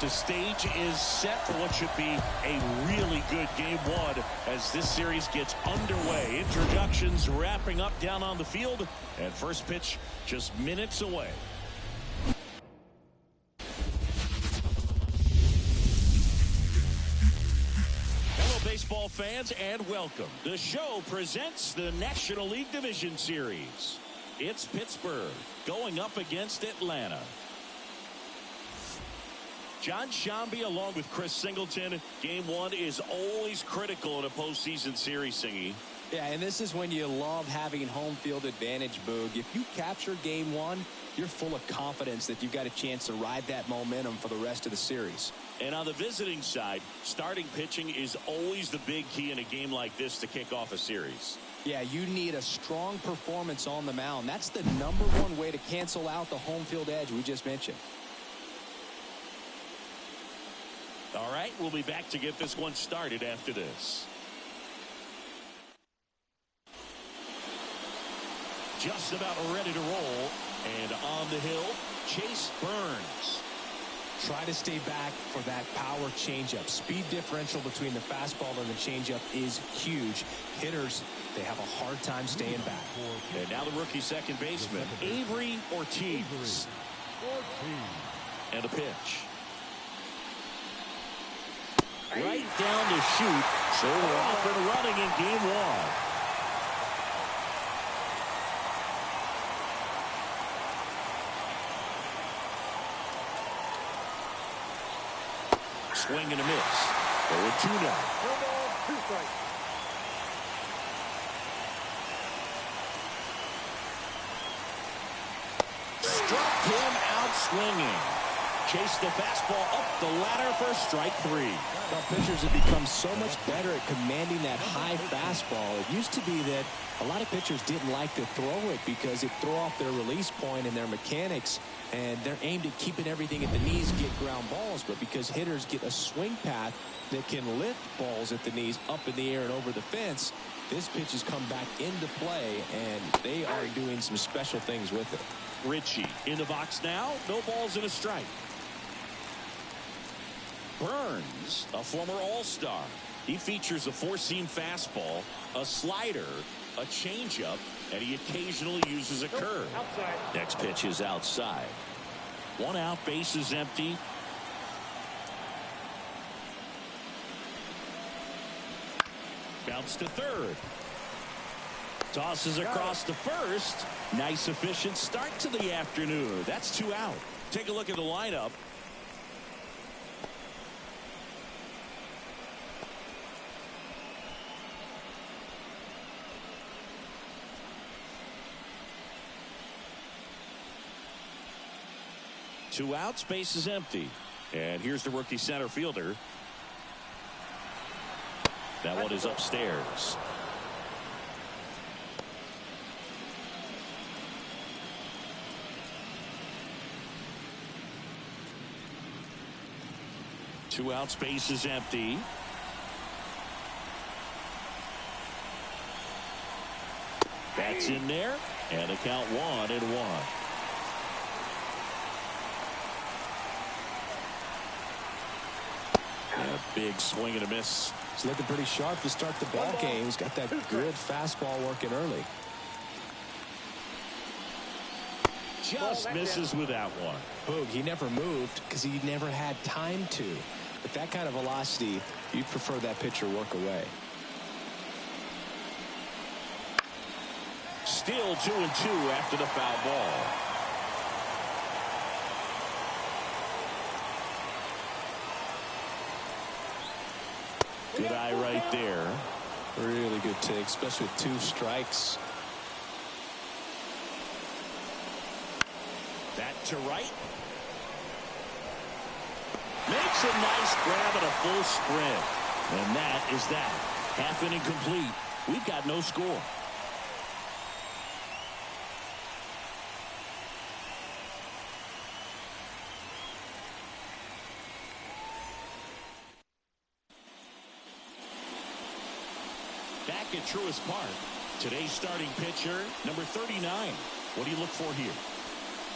The stage is set for what should be a really good game one as this series gets underway. Introductions wrapping up down on the field, and first pitch just minutes away. Hello, baseball fans, and welcome. The show presents the National League Division Series. It's Pittsburgh going up against Atlanta. John Shambi along with Chris Singleton. Game one is always critical in a postseason series, Singy. Yeah, and this is when you love having home field advantage, Boog. If you capture game one, you're full of confidence that you've got a chance to ride that momentum for the rest of the series. And on the visiting side, starting pitching is always the big key in a game like this to kick off a series. Yeah, you need a strong performance on the mound. That's the #1 way to cancel out the home field edge we just mentioned. All right, we'll be back to get this one started after this. Just about ready to roll. And on the hill, Chase Burns. Try to stay back for that power changeup. Speed differential between the fastball and the changeup is huge. Hitters, they have a hard time staying back. And now the rookie second baseman, Avery Ortiz. And a pitch. Right down the chute, so they're off and running in game one. Swing and a miss. 0-2 now. Struck him out swinging. Chased the fastball up the ladder for strike three. Well, pitchers have become so much better at commanding that high fastball. It used to be that a lot of pitchers didn't like to throw it because it threw off their release point and their mechanics, and they're aimed at keeping everything at the knees, get ground balls. But because hitters get a swing path that can lift balls at the knees up in the air and over the fence, this pitch has come back into play, and they are doing some special things with it. Ritchie in the box now. No balls and a strike. Burns, a former All-Star. He features a four-seam fastball, a slider, a changeup, and he occasionally uses a curve. Next pitch is outside. One out, base is empty. Bounce to third. Tosses across to first. Nice efficient start to the afternoon. That's 2 out. Take a look at the lineup. Two outs, base is empty. And here's the rookie center fielder. That one is upstairs. Two outs, base is empty. That's in there. And a count 1-1. And a big swing and a miss. He's looking pretty sharp to start the ball game. He's got that good fastball working early. Just misses with that one. Boog, he never moved because he never had time to. With that kind of velocity, you'd prefer that pitcher work away. Still 2-2 after the foul ball. Good eye right there. Really good take, especially with 2 strikes. That to right. Makes a nice grab and a full sprint. And that is that. Half inning complete. We've got no score. Back at Truist Park, today's starting pitcher, number 39. What do you look for here?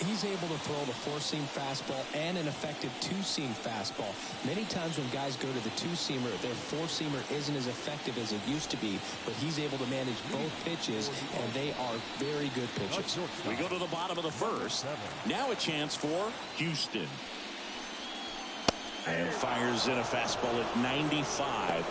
He's able to throw the four-seam fastball and an effective two-seam fastball. Many times when guys go to the two-seamer, their four-seamer isn't as effective as it used to be, but he's able to manage both pitches, and they are very good pitches. We go to the bottom of the first. Now a chance for Houston. And fires in a fastball at 95.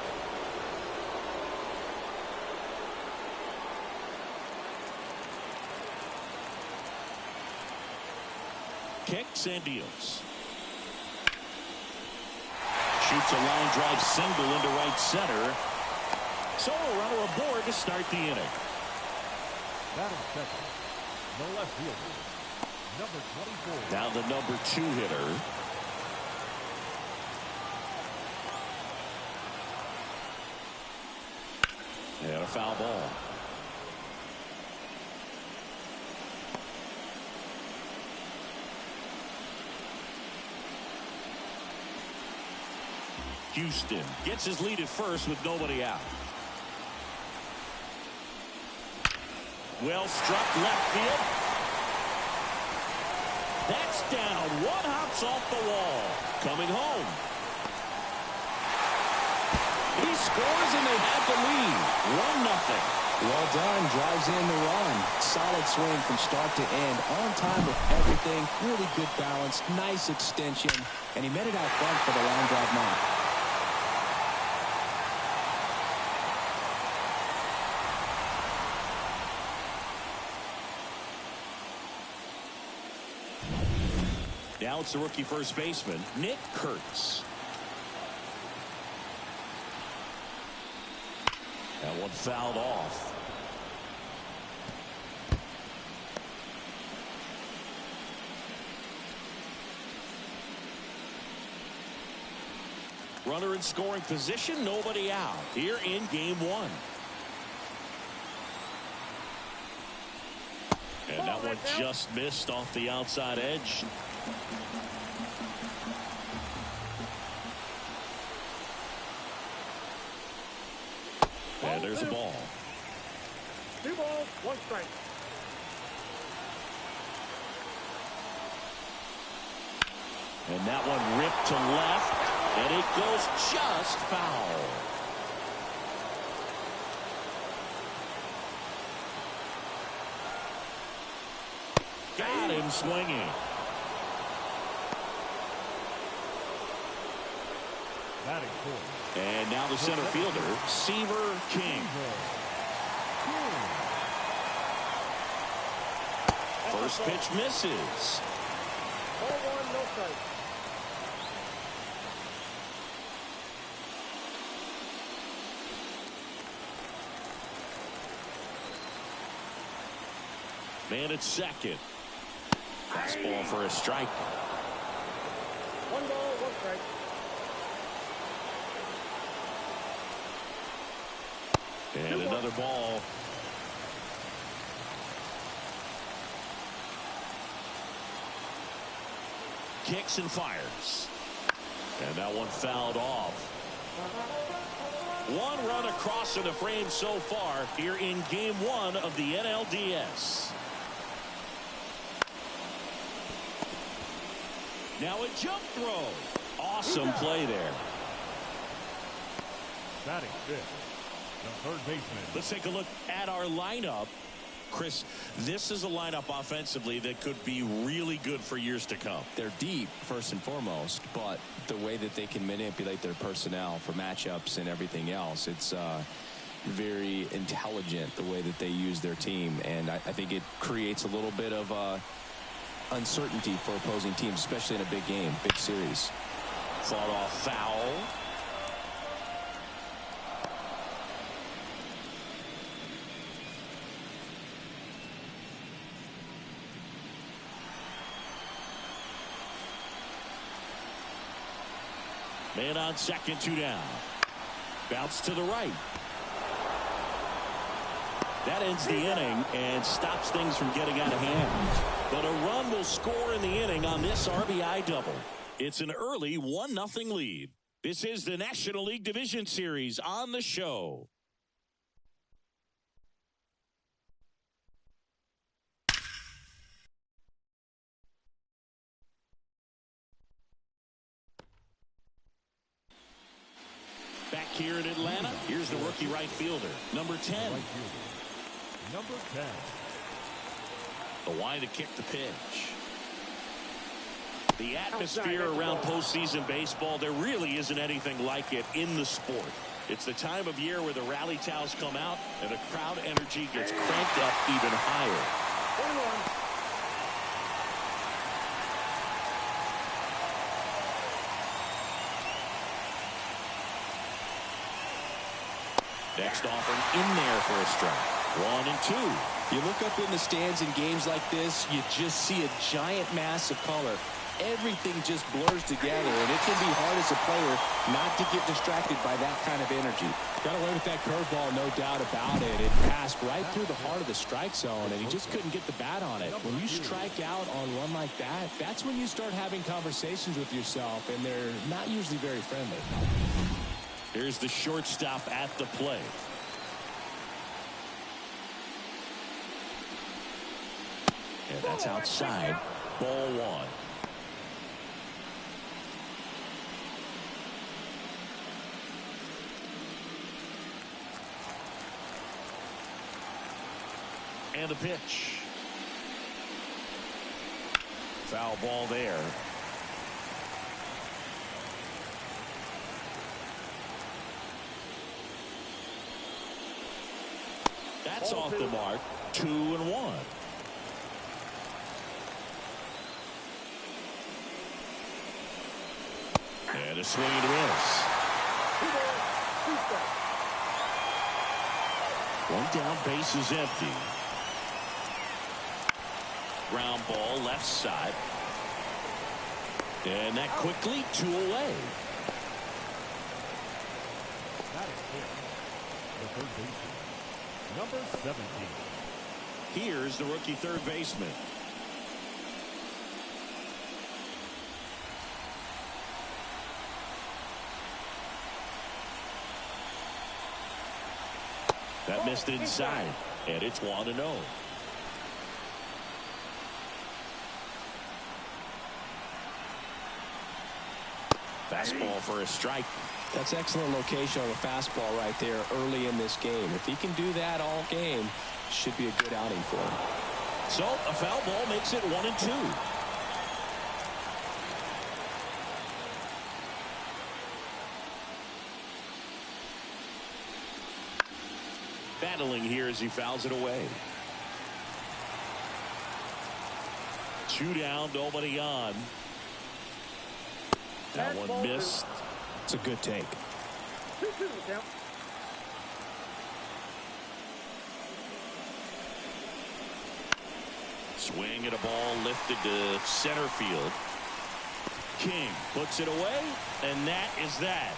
Kicks and deals. Shoots a line drive single into right center. So a runner aboard to start the inning. Batting second, the left fielder, number 24. Now the number 2 hitter. And a foul ball. Houston gets his lead at first with nobody out. Well struck left field. That's down. One hops off the wall. Coming home. He scores and they have the lead. 1-0. Well done. Drives in the run. Solid swing from start to end. On time with everything. Really good balance. Nice extension. And he met it out front for the line drive knock. Now it's the rookie first baseman, Nick Kurtz. That one fouled off. Runner in scoring position, nobody out here in game 1. And that one just missed off the outside edge. And there's a ball. 2 balls, 1 strike. And that one ripped to left, and it goes just foul. Got him swinging. Batting fourth. And now the center fielder, Seaver King. First pitch misses. Ball 1, no strike. Man at second. Fastball for a strike. 1 ball, 1 strike. And another ball. Kicks and fires. And that one fouled off. 1 run across in the frame so far here in game 1 of the NLDS. Now a jump throw. Awesome play there. Batting fifth, the third baseman. Let's take a look at our lineup. Chris, this is a lineup offensively that could be really good for years to come. They're deep, first and foremost, but the way that they can manipulate their personnel for matchups and everything else, it's very intelligent the way that they use their team. And I think it creates a little bit of uncertainty for opposing teams, especially in a big game, big series. Fought off foul. Man on second, 2 down. Bounce to the right. That ends the inning and stops things from getting out of hand. But a run will score in the inning on this RBI double. It's an early 1-0 lead. This is the National League Division Series on the show. here in Atlanta. Here's the rookie right fielder, number 10. Right fielder, number 10. The wind to kick the pitch. The atmosphere around postseason baseball, there really isn't anything like it in the sport. It's the time of year where the rally towels come out and the crowd energy gets cranked up even higher. 21. Next offering in there for a strike. 1 and 2. You look up in the stands in games like this, you just see a giant mass of color. Everything just blurs together, and it can be hard as a player not to get distracted by that kind of energy. Got away with that curveball, no doubt about it. It passed right through the heart of the strike zone, and he just couldn't get the bat on it. When you strike out on one like that, that's when you start having conversations with yourself, and they're not usually very friendly. Here's the shortstop at the plate. And that's outside. Ball 1. And the pitch. Foul ball there. That's off the mark. 2 and 1. And a swing and a miss. One down, base is empty. Ground ball left side. And that quickly 2 away. That is it. The third baseman, number 17. Here's the rookie third baseman. That missed inside, and it's 1-0. Fastball for a strike. That's excellent location on the fastball right there early in this game. If he can do that all game, should be a good outing for him. So a foul ball makes it 1 and 2. Battling here as he fouls it away. 2 down, nobody on. That one missed. It's a good take. Swing at a ball lifted to center field. King puts it away, and that is that.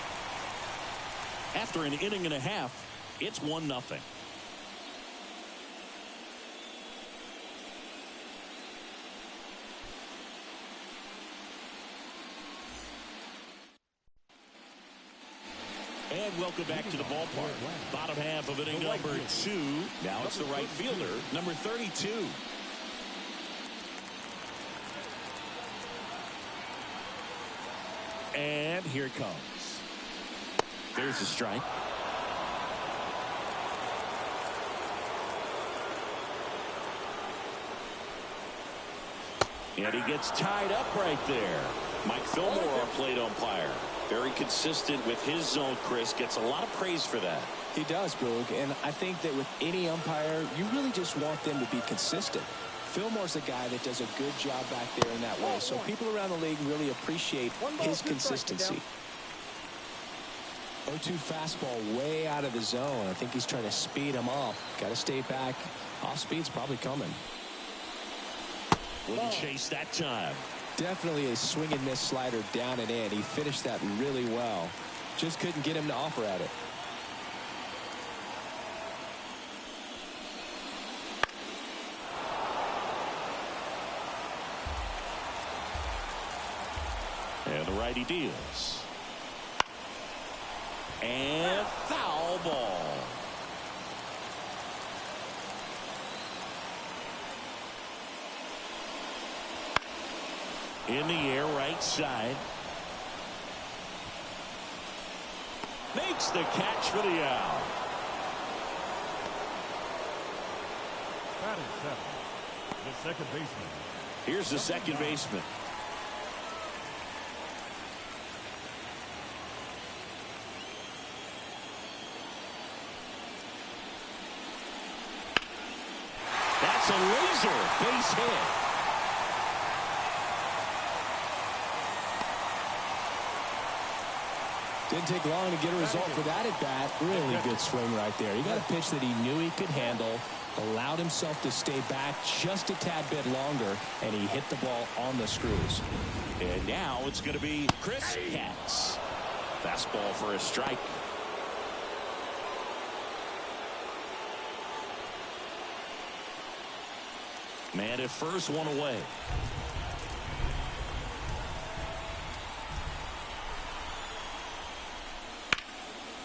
After an inning and a half, it's 1-0. And welcome back to the ballpark. Bottom half of inning number 2. Now it's the right fielder, number 32. And here it comes. There's a strike. And he gets tied up right there. Mike Fillmore, our plate umpire. Very consistent with his zone, Chris. Gets a lot of praise for that. He does, Boog, and I think that with any umpire, you really just want them to be consistent. Fillmore's a guy that does a good job back there in that way, so people around the league really appreciate his consistency. 0-2 fastball way out of the zone. I think he's trying to speed him off. Got to stay back. Off speed's probably coming. Wouldn't chase that time. Definitely a swing and miss slider down and in. He finished that really well. Just couldn't get him to offer at it. And the righty deals. And foul ball. In the air, right side. Maybe makes the catch for the out. Batting seven, the second baseman. Here's the second baseman. That's a laser base hit. Didn't take long to get a result for that at bat. Really good swing right there. He got a pitch that he knew he could handle, allowed himself to stay back just a tad bit longer, and he hit the ball on the screws. And now it's going to be Chris Katz. Fastball for a strike. Man at first, one away.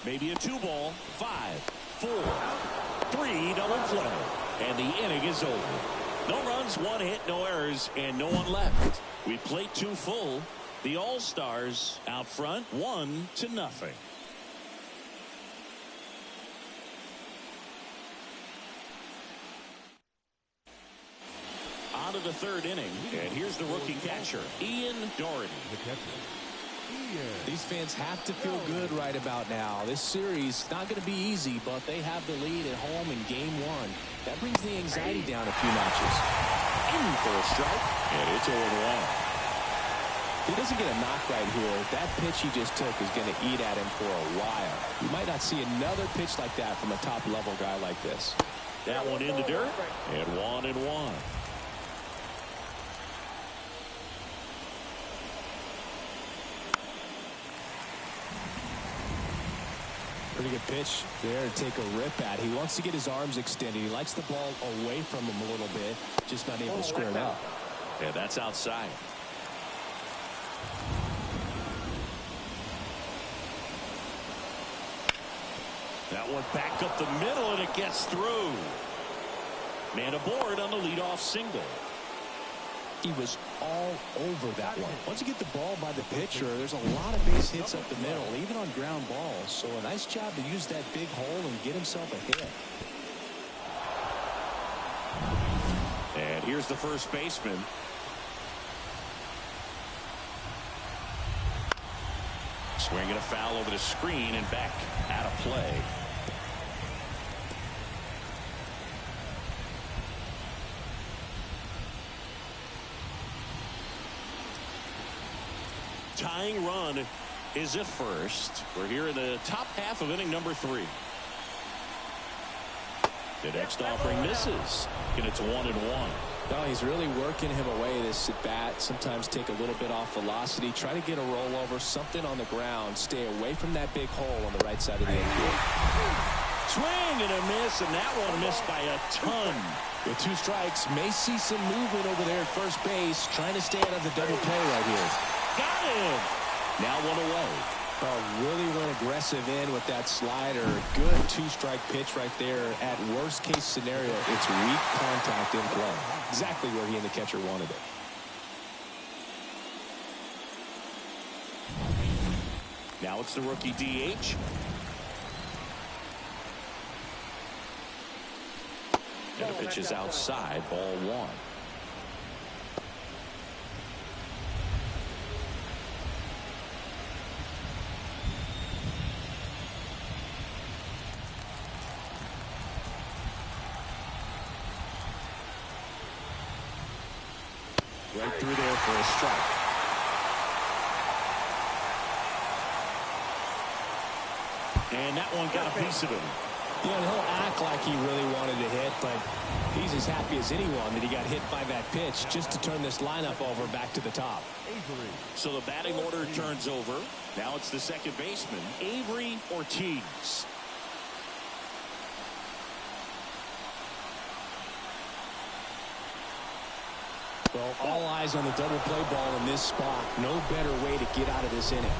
Maybe a 2-ball, 5, 4, 3, double play. And the inning is over. No runs, 1 hit, no errors, and no one left. We played 2 full. The All-Stars out front, 1-0. On to the third inning, and here's the rookie catcher, Ian Doherty. The catcher. These fans have to feel good right about now. This series not going to be easy, but they have the lead at home in game 1. That brings the anxiety down a few notches. In for a strike, and it's 0-1. If he doesn't get a knock right here, that pitch he just took is going to eat at him for a while. You might not see another pitch like that from a top-level guy like this. That one in the dirt, and 1-1. Pretty good pitch there to take a rip at. He wants to get his arms extended. He likes the ball away from him a little bit, just not able to square it out. Yeah, that's outside. That one back up the middle, and it gets through. Man aboard on the leadoff single. He was all over that one. Once you get the ball by the pitcher, there's a lot of base hits up the middle, even on ground balls. So a nice job to use that big hole and get himself a hit. And here's the first baseman. Swinging a foul over the screen and back out of play. Tying run is at first. We're here in the top half of inning number 3. The next offering misses, and it's 1-1. No, he's really working him away this at bat. Sometimes take a little bit off velocity. Try to get a rollover, something on the ground. Stay away from that big hole on the right side of the infield. Swing and a miss, and that one missed by a ton. With 2 strikes, may see some movement over there at first base. Trying to stay out of the double play right here. Got him. Now 1 away. Really went aggressive in with that slider. Good 2-strike pitch right there. At worst case scenario, it's weak contact in play. Exactly where he and the catcher wanted it. Now it's the rookie DH. And the pitch is outside, ball 1. Right through there for a strike. And that one got a piece of him. Yeah, and he'll act like he really wanted to hit, but he's as happy as anyone that he got hit by that pitch just to turn this lineup over back to the top. So the batting order turns over. Now it's the second baseman, Avery Ortiz. Well, all eyes on the double play ball in this spot. No better way to get out of this inning.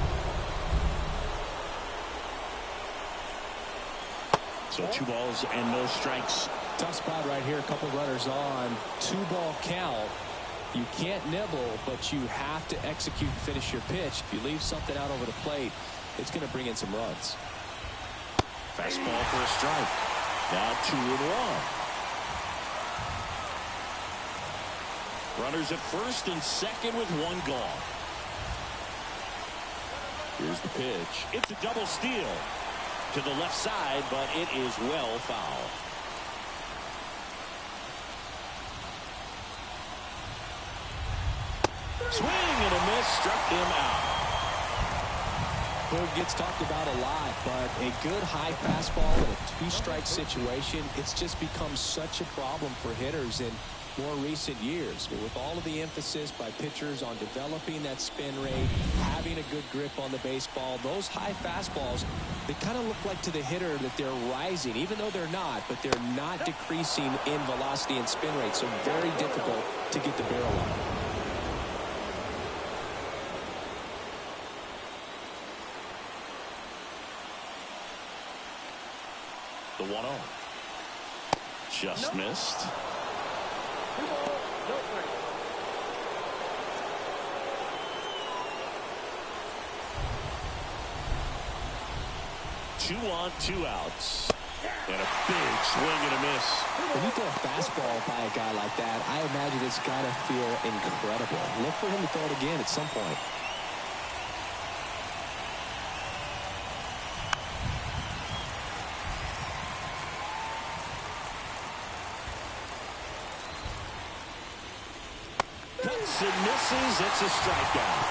So 2 balls and no strikes. Tough spot right here. A couple runners on. 2-ball count. You can't nibble, but you have to execute and finish your pitch. If you leave something out over the plate, it's going to bring in some runs. Fastball for a strike. Now 2-1. Runners at first and second with one gone. Here's the pitch. It's a double steal to the left side, but it is well foul. Swing and a miss, struck him out. Boog gets talked about a lot, but a good high fastball in a two-strike situation, it's just become such a problem for hitters in more recent years. With all of the emphasis by pitchers on developing that spin rate, having a good grip on the baseball, those high fastballs, they kind of look like to the hitter that they're rising, even though they're not, but they're not decreasing in velocity and spin rate, so very difficult to get the barrel on. The 1-0. Just missed. 2 on, 2 outs. And a big swing and a miss. When you throw a fastball by a guy like that, I imagine it's got to feel incredible. Look for him to throw it again at some point. Cuts and misses. It's a strikeout.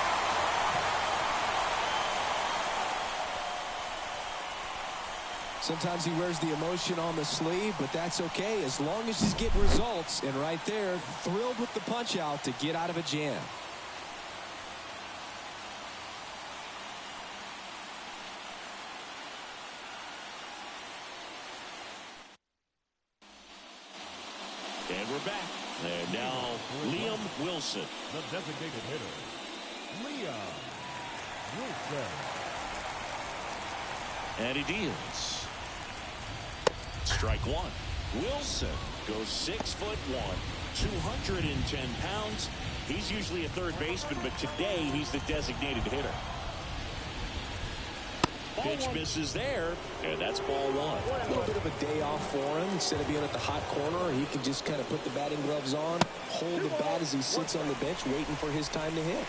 Sometimes he wears the emotion on the sleeve, but that's okay as long as he's getting results. And right there, thrilled with the punch out to get out of a jam. And we're back. And now Liam Wilson. The designated hitter, Liam Wilson. And he deals. Strike one. Wilson goes 6'1", 210 pounds. He's usually a third baseman, but today he's the designated hitter. Pitch misses there, and that's ball one. A little bit of a day off for him. Instead of being at the hot corner, he can just kind of put the batting gloves on, hold the bat as he sits on the bench, waiting for his time to hit.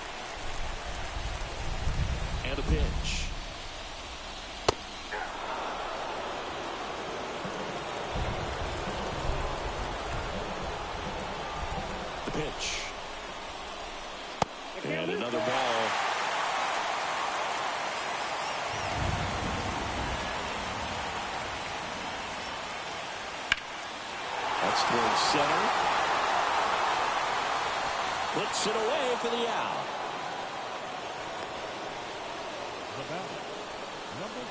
And the pitch. The pitch. And another ball. That's towards center. Puts it away for the out. The batter, number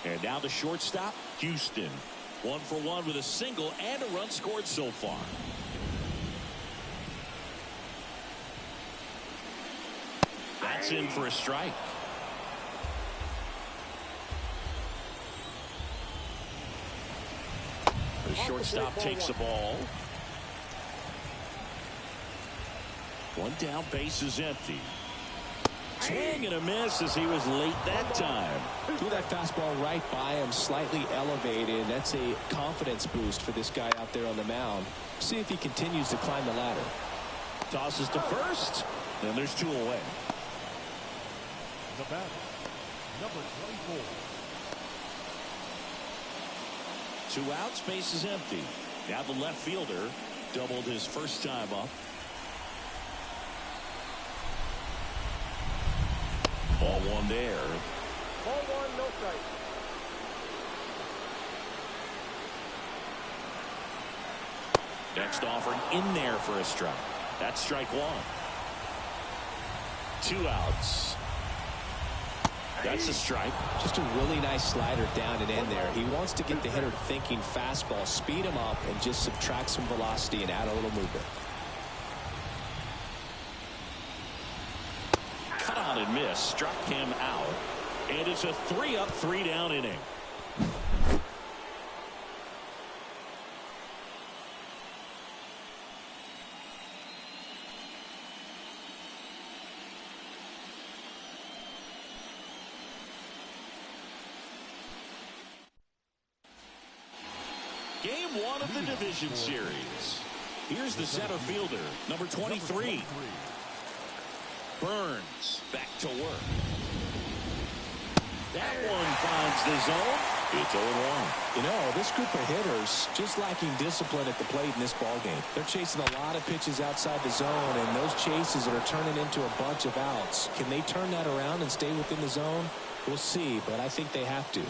7. And now the shortstop, Houston. 1 for 1 with a single and a run scored so far. That's in for a strike. The shortstop takes the ball. One down, base is empty. Swing and a miss as he was late that time. Threw that fastball right by him, slightly elevated. That's a confidence boost for this guy out there on the mound. See if he continues to climb the ladder. Tosses to first, and there's 2 away. The batter, number 24. 2 outs, base is empty. Now the left fielder doubled his first time up. Ball 1 there. Ball 1, no strike. Next offering in there for a strike. That's strike 1. 2 outs. That's a strike. Just a really nice slider down and in there. He wants to get the hitter thinking fastball, speed him up, and just subtract some velocity and add a little movement. Cut on and miss. Struck him out. And it's a 3-up, 3-down inning. Game one of the division series. Here's the center fielder, number 23. Burns back to work. That one finds the zone. It's 0-1. You know, this group of hitters just lacking discipline at the plate in this ballgame. They're chasing a lot of pitches outside the zone, and those chases are turning into a bunch of outs. Can they turn that around and stay within the zone? We'll see, but I think they have to.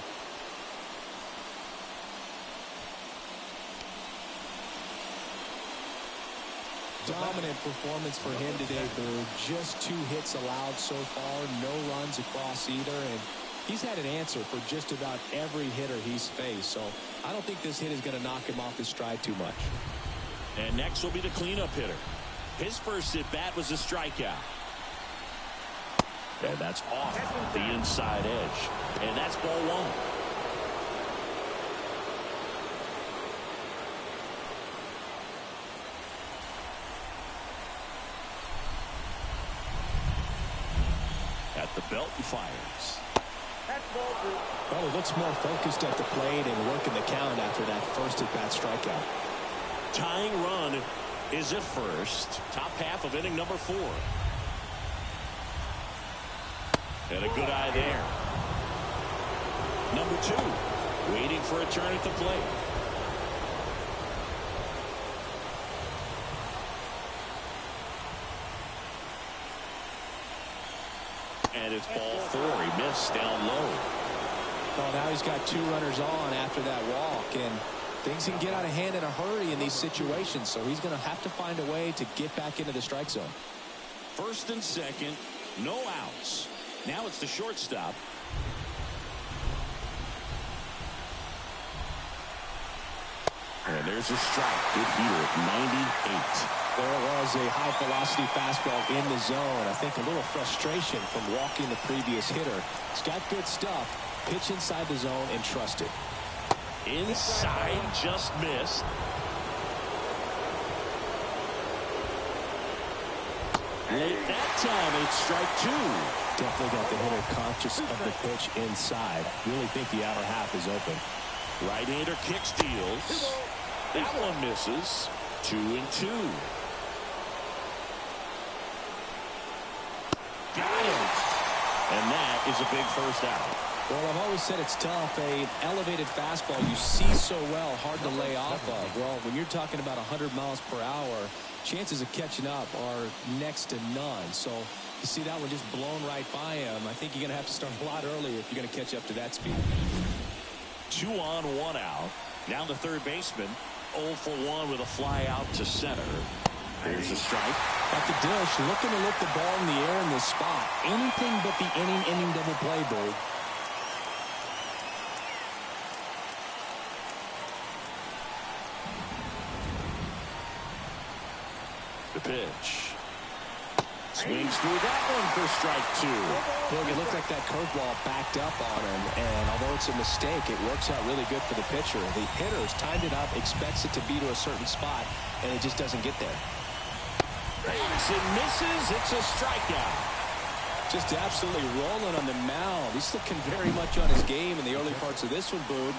Dominant performance for him today, Boo. Just 2 hits allowed so far, no runs across either, and he's had an answer for just about every hitter he's faced, so I don't think this hit is going to knock him off his stride too much. And next will be the cleanup hitter. His first at-bat was a strikeout. And that's off the inside edge. And that's ball 1. At the belt and fires. Well, he looks more focused at the plate and working the count after that first at-bat strikeout. Tying run is at first. Top half of inning number 4. And a good eye there. Number 2, waiting for a turn at the plate. And it's ball 4. He missed down low. Well, now he's got 2 runners on after that walk, and things can get out of hand in a hurry in these situations, so he's going to have to find a way to get back into the strike zone. First and second, no outs. Now it's the shortstop. And there's a strike. Good heater at 98. There was a high-velocity fastball in the zone. I think a little frustration from walking the previous hitter. He's got good stuff. Pitch inside the zone and trust it. Inside, just missed. Late that time, it's strike 2. Definitely got the hitter conscious of the pitch inside. Really think the outer half is open. Right-hander kicks, deals. That one misses. 2-2. Got him. And that is a big first out. Well, I've always said it's tough. An elevated fastball you see so well, hard to lay off of. Well, when you're talking about 100 miles per hour, chances of catching up are next to none. So you see that one just blown right by him. I think you're going to have to start a lot earlier if you're going to catch up to that speed. 2 on, 1 out. Now the third baseman, 0 for 1 with a fly out to center. There's a strike. At the dish, looking to lift the ball in the air in this spot. Anything but the inning double play, Bird. The pitch. Swings through that one for strike 2. Look, it looked like that curveball backed up on him, and although it's a mistake, it works out really good for the pitcher. The hitter's timed it up, expects it to be to a certain spot, and it just doesn't get there. Bangs and misses. It's a strikeout. Just absolutely rolling on the mound. He's looking very much on his game in the early parts of this one, Boone.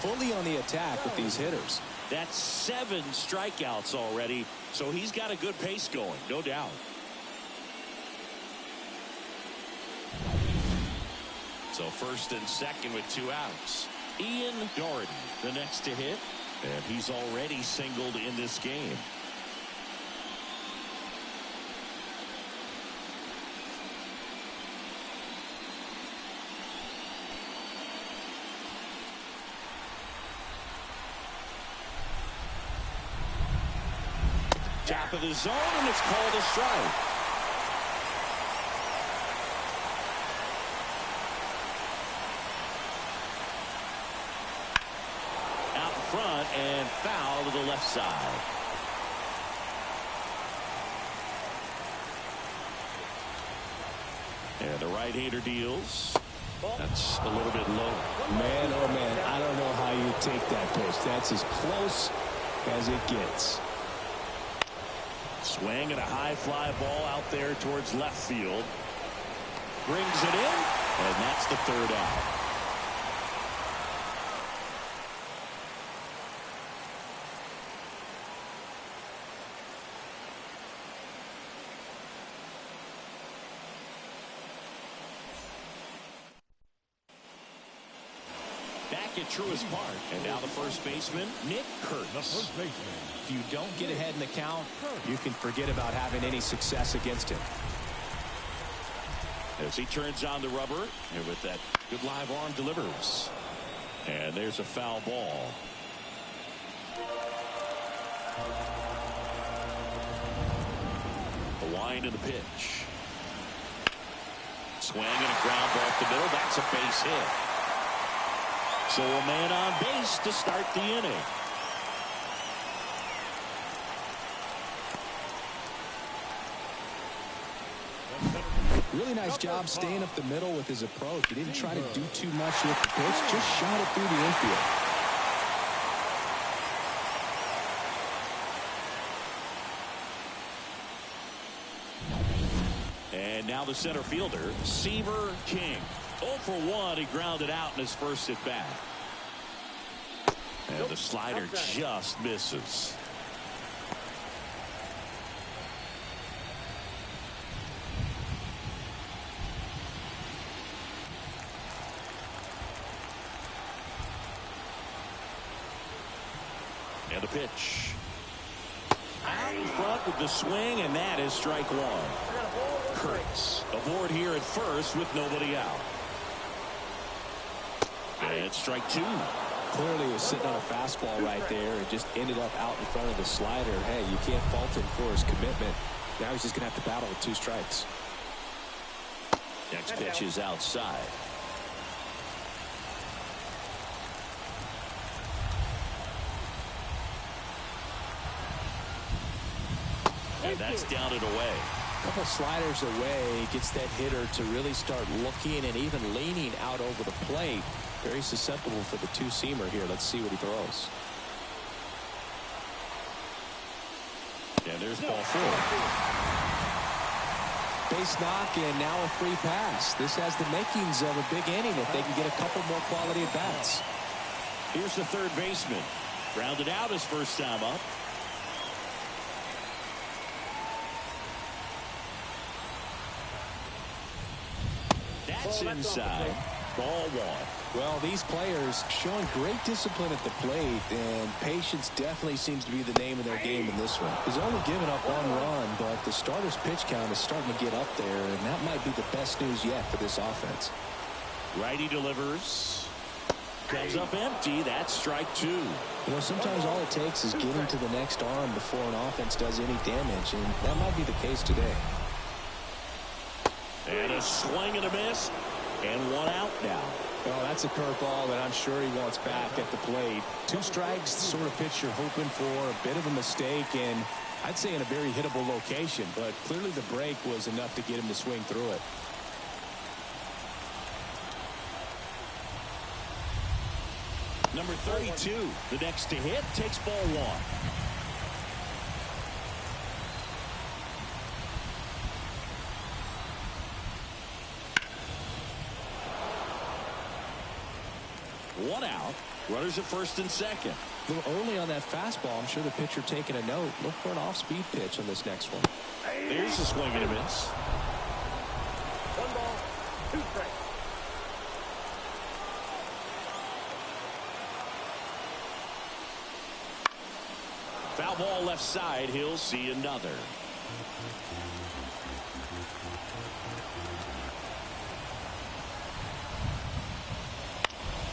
Fully on the attack with these hitters. That's 7 strikeouts already, so he's got a good pace going, no doubt. So first and second with 2 outs. Ian Doherty, the next to hit, and he's already singled in this game. Top of the zone, and it's called a strike. Out in front and foul to the left side. And the right-hander deals. That's a little bit low. Man, oh man, I don't know how you take that pitch. That's as close as it gets. Swing and a high fly ball out there towards left field. Brings it in, and that's the third out. Back at Truist Park. And now the first baseman, Nick Kurtz. The first baseman. If you don't get ahead in the count, you can forget about having any success against him. As he turns on the rubber, and with that good live arm delivers. And there's a foul ball. The wind and the pitch. Swing and a ground ball up the middle. That's a base hit. So a man on base to start the inning. Really nice job staying up the middle with his approach. He didn't try to do too much with the pitch, just shot it through the infield. And now the center fielder, Seaver King. 0 for 1. He grounded out in his first at bat. And the slider just misses. And a pitch. Out in front with the swing, and that is strike one. Kurtz aboard here at first with nobody out. And strike two. Clearly he was sitting on a fastball right there and just ended up out in front of the slider. Hey, you can't fault him for his commitment. Now he's just going to have to battle with 2 strikes. Next pitch is outside. And that's down and away. A couple sliders away gets that hitter to really start looking and even leaning out over the plate. Very susceptible for the 2-seamer here. Let's see what he throws. And there's ball 4. Base knock and now a free pass. This has the makings of a big inning if they can get a couple more quality at bats. Here's the third baseman. Grounded out his first time up. That's inside. Ball 1. Well, these players showing great discipline at the plate, and patience definitely seems to be the name of their game in this one. He's only given up 1 run, but the starter's pitch count is starting to get up there, and that might be the best news yet for this offense. Righty delivers. Comes up empty. That's strike 2. You know, sometimes all it takes is getting to the next arm before an offense does any damage, and that might be the case today. And a swing and a miss, and 1 out now. Well, that's a curveball that I'm sure he wants back at the plate. 2 strikes, the sort of pitch you're hoping for. A bit of a mistake, and I'd say in a very hittable location, but clearly the break was enough to get him to swing through it. Number 32, the next to hit, takes ball 1. One out. Runners at first and second. A little early on that fastball. I'm sure the pitcher taking a note. Look for an off-speed pitch on this next one. There's a swing and a miss. 1 ball, 2 strikes. Foul ball left side. He'll see another.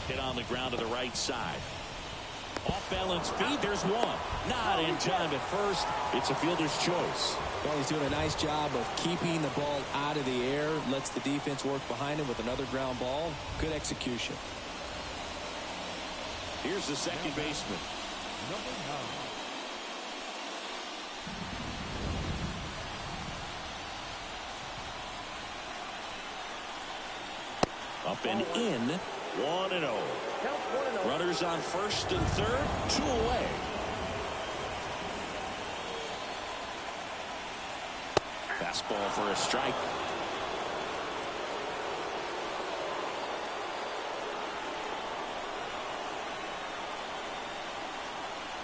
Hit on the ground to the right side. Off balance feed. There's one. Not in time at first. It's a fielder's choice. Well, he's doing a nice job of keeping the ball out of the air. Lets the defense work behind him with another ground ball. Good execution. Here's the second baseman. Number 9. Up and in. 1-0. Runners on first and third. 2 away. Fastball for a strike.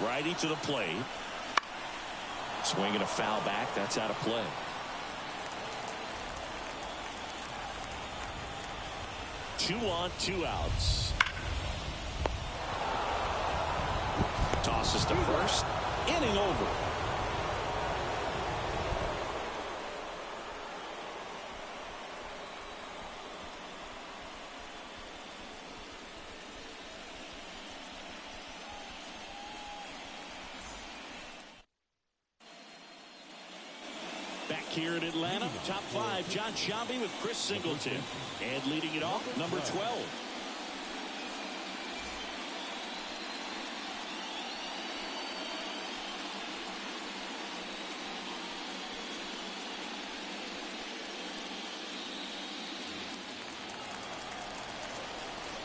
Righty to the plate. Swinging a foul back. That's out of play. Two on, 2 outs. Tosses to first. Inning over. Back here in Atlanta, top five, John Shambi with Chris Singleton. And leading it off, number 12.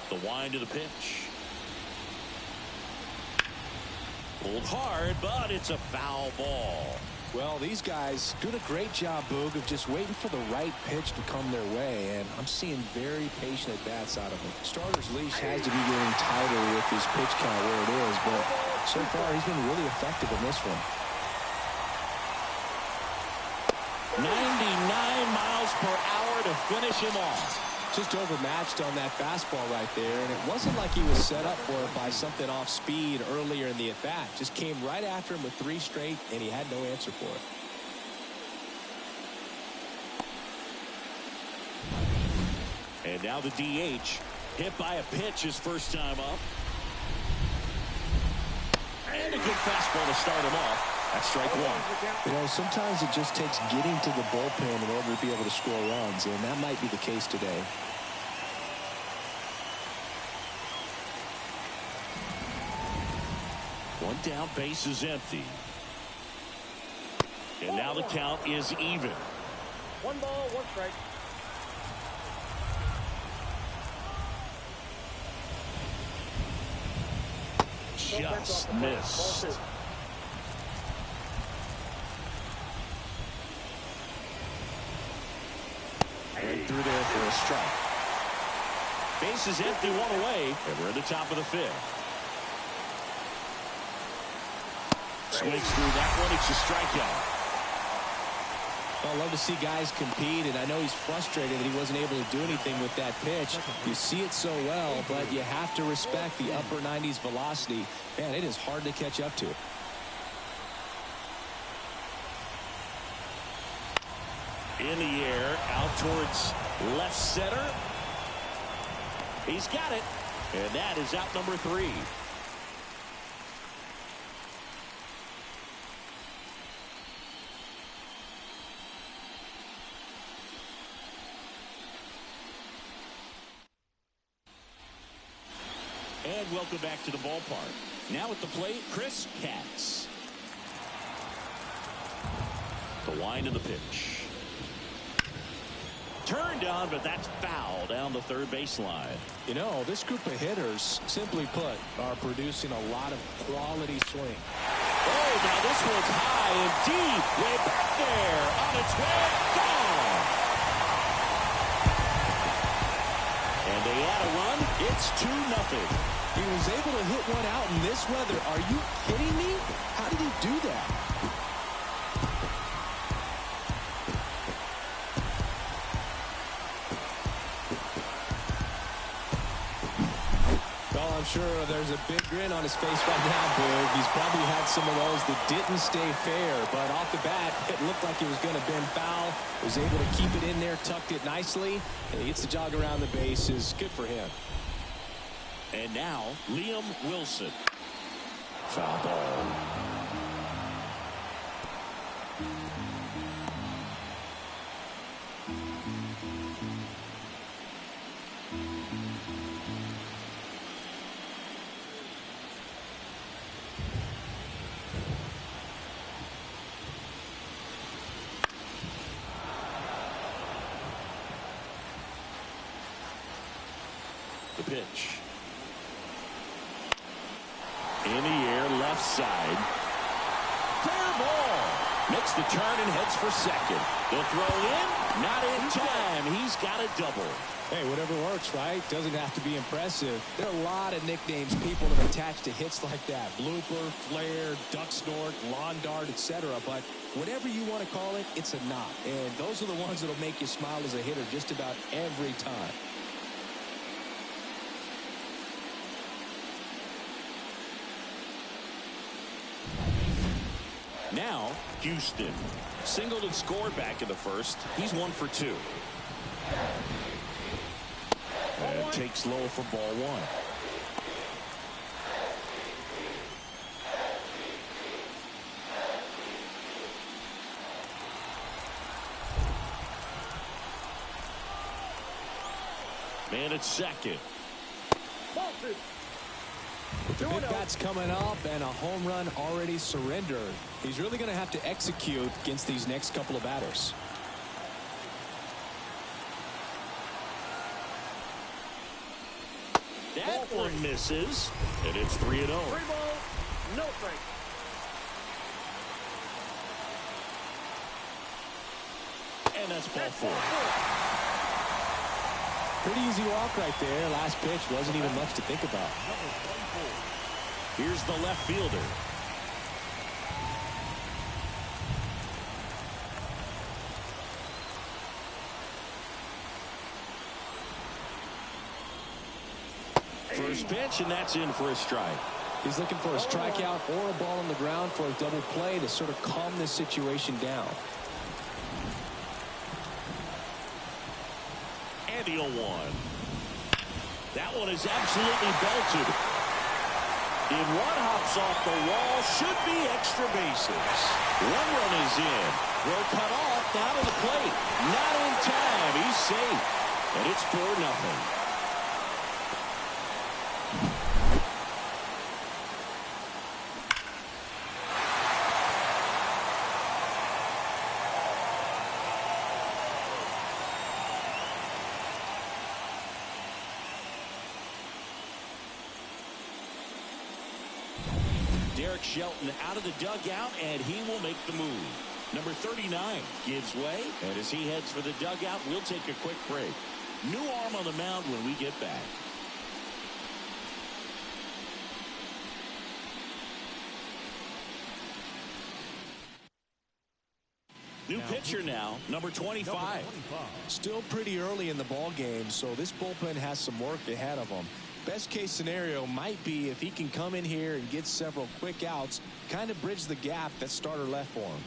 The wind of the pitch. Pulled hard, but it's a foul ball. Well, these guys doing a great job, Boog, of just waiting for the right pitch to come their way, and I'm seeing very patient at-bats out of them. Starter's leash has to be getting tighter with his pitch count where it is, but so far he's been really effective in this one. 99 miles per hour to finish him off. Just overmatched on that fastball right there, and it wasn't like he was set up for it by something off speed earlier in the at-bat. Just came right after him with 3 straight, and he had no answer for it. And now the DH, hit by a pitch his first time up. And a good fastball to start him off. That's strike one. You know, sometimes it just takes getting to the bullpen in order to be able to score runs, and that might be the case today. One down, base is empty. And now the count is even. 1 ball, 1 strike. Just missed. Right through there for a strike. Base is empty, 1 away, and we're at the top of the 5th. Swings through that one. It's a strikeout. Well, I love to see guys compete, and I know he's frustrated that he wasn't able to do anything with that pitch. You see it so well, but you have to respect the upper 90s velocity. Man, it is hard to catch up to. In the air, out towards left center. He's got it, and that is out number 3. And welcome back to the ballpark. Now at the plate, Chris Katz. The wind of the pitch. Turned on, but that's foul down the third baseline. You know, this group of hitters, simply put, are producing a lot of quality swing. Oh, now this one's high and deep. Way back there. On its way. Gone. And they add a run. It's 2-0. He was able to hit one out in this weather. Are you kidding me? How did he do that? Well, I'm sure there's a big grin on his face right now, Boog. He's probably had some of those that didn't stay fair, but off the bat, it looked like it was going to bend foul. Was able to keep it in there, tucked it nicely, and he gets the jog around the bases. Good for him. And now, Liam Wilson. Foul ball. The pitch. In the air, left side. Fair ball. Makes the turn and heads for second. The throw in, not in time. He's got a double. Hey, whatever works, right? Doesn't have to be impressive. There are a lot of nicknames people have attached to hits like that. Blooper, flare, duck snort, lawn dart, etc. But whatever you want to call it, it's a knock. And those are the ones that'll make you smile as a hitter just about every time. Now, Houston. Singled and scored back in the first. He's 1 for 2. And takes low for ball 1. Man at second. With the big bats coming up and a home run already surrendered, he's really going to have to execute against these next couple of batters. That one misses, and it's 3-0. 3 balls, no strike. And that's ball 4. Pretty easy walk right there. Last pitch wasn't even much to think about. Here's the left fielder. First pitch, and that's in for a strike. He's looking for a strikeout or a ball on the ground for a double play to sort of calm this situation down. And the 0-1. That one is absolutely belted. If one hops off the wall, should be extra bases. 1 run is in. Throw cut off, down to the plate. Not in time. He's safe. And it's 4-0. Shelton out of the dugout, and he will make the move. Number 39 gives way, and as he heads for the dugout, we'll take a quick break. New arm on the mound when we get back. New pitcher now, number 25. Still pretty early in the ball game, so this bullpen has some work ahead of them. Best case scenario might be if he can come in here and get several quick outs, kind of bridge the gap that starter left for him.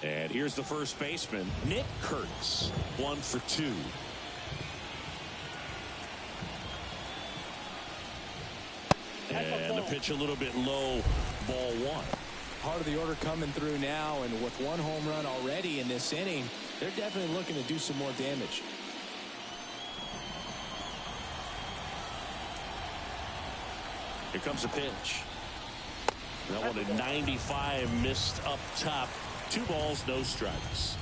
And here's the first baseman, Nick Kurtz, 1 for 2. And the pitch a little bit low, ball 1. Part of the order coming through now, and with 1 home run already in this inning, they're definitely looking to do some more damage. Here comes a pitch. That one at 95, missed up top. 2 balls, no strikes.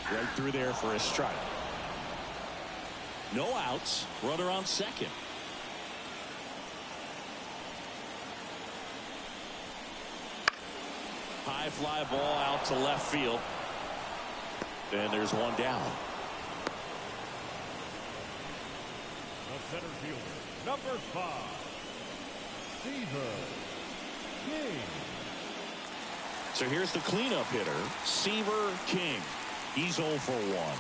Right through there for a strike. No outs. Runner on second. High fly ball out to left field. And there's one down. The center fielder, number 5, Seaver King. So here's the cleanup hitter, Seaver King. He's 0 for 1.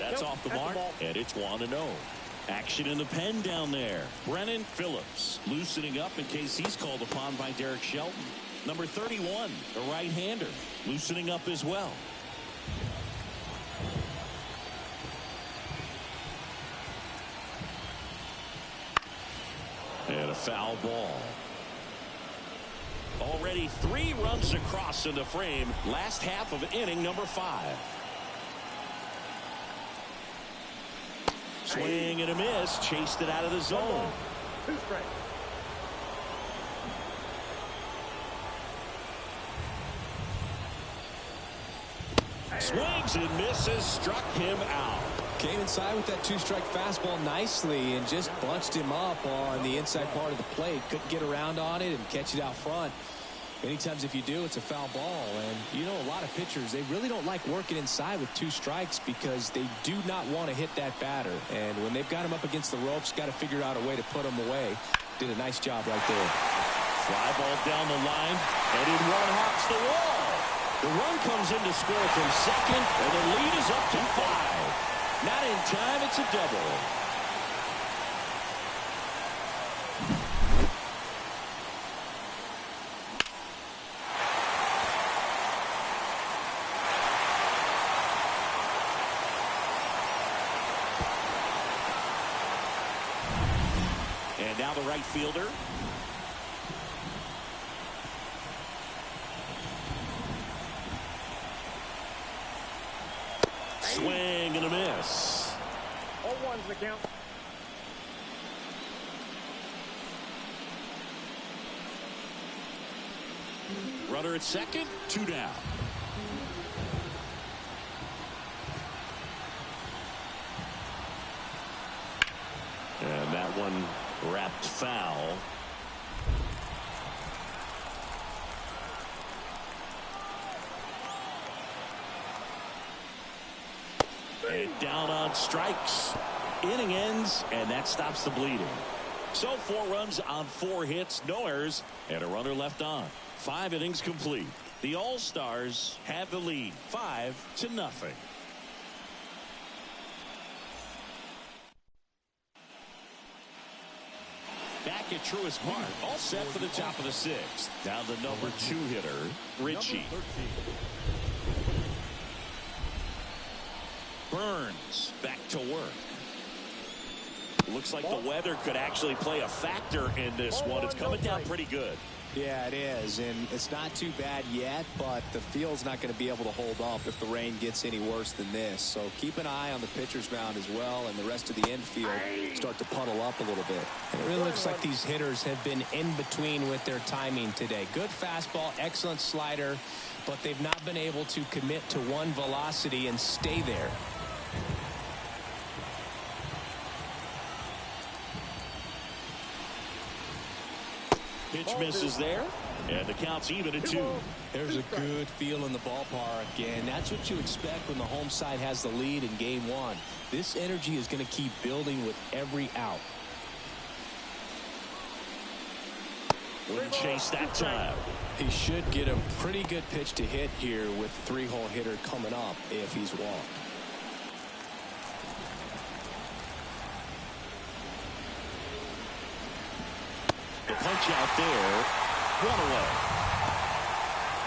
That's off the mark, and it's 1-0. Action in the pen down there. Brennan Phillips loosening up in case he's called upon by Derek Shelton. Number 31, the right-hander, loosening up as well. And a foul ball. Already 3 runs across in the frame. Last half of inning number 5. Swing and a miss. Chased it out of the zone. 2 strikes. Swings and misses. Struck him out. Came inside with that 2-strike fastball nicely and just bunched him up on the inside part of the plate. Couldn't get around on it and catch it out front. Many times if you do, it's a foul ball. And you know, a lot of pitchers, they really don't like working inside with 2 strikes because they do not want to hit that batter. And when they've got him up against the ropes, got to figure out a way to put him away. Did a nice job right there. Fly ball down the line, and in one hops the wall. The run comes in to score from second, and the lead is up to 5. Not in time, it's a double. And now the right fielder. Swing and a miss. 0-1's the count. Runner at second, 2 down. And that one wrapped foul. And down on strikes. Inning ends, and that stops the bleeding. So 4 runs on 4 hits, no errors, and a runner left on. 5 innings complete. The All-Stars have the lead, 5-0. Back at Truist Park, all set for the top of the 6th. Down the number 2 hitter, Ritchie. Burns back to work. Looks like the weather could actually play a factor in this one. It's coming down pretty good. Yeah, it is, and it's not too bad yet, but the field's not going to be able to hold up if the rain gets any worse than this. So keep an eye on the pitcher's mound as well, and the rest of the infield start to puddle up a little bit. And it really looks like these hitters have been in between with their timing today. Good fastball, excellent slider, but they've not been able to commit to one velocity and stay there. Pitch misses there, and the count's even at 2. There's a good feel in the ballpark, and that's what you expect when the home side has the lead in game 1. This energy is going to keep building with every out. Wouldn't chase that time. He should get a pretty good pitch to hit here with 3-hole hitter coming up if he's walked. The punch out there, 1 away.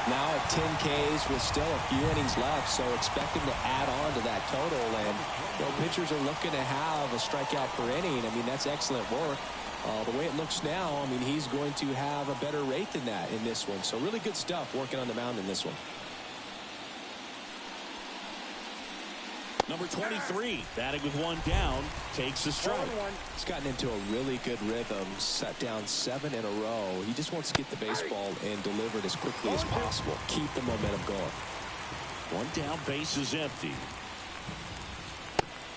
Now at 10 Ks with still a few innings left, so expect him to add on to that total. And pitchers are looking to have a strikeout per inning. I mean, that's excellent work. The way it looks now, I mean, he's going to have a better rate than that in this one. So really good stuff working on the mound in this one. Number 23, batting with 1 down, takes a strike. He's gotten into a really good rhythm, set down 7 in a row. He just wants to get the baseball and deliver it as quickly as possible. Keep the momentum going. 1 down, base is empty.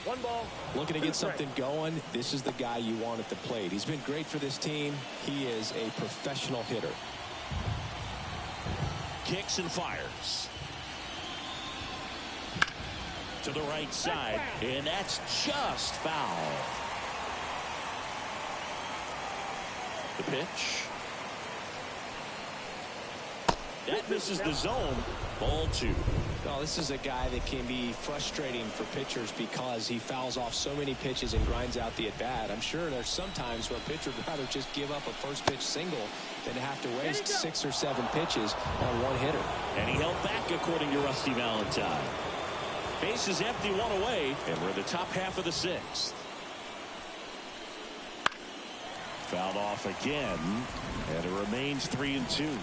1 ball. Looking to get something going. This is the guy you want at the plate. He's been great for this team. He is a professional hitter. Kicks and fires. To the right side, and that's just foul. The pitch. That misses the zone. Ball 2. Oh, this is a guy that can be frustrating for pitchers because he fouls off so many pitches and grinds out the at-bat. I'm sure there's some times where pitchers would rather just give up a first pitch single than to have to waste 6 or 7 pitches on 1 hitter. And he held back, according to Rusty Valentine. Base is empty, 1 away, and we're in the top half of the 6th. Fouled off again, and it remains 3-2.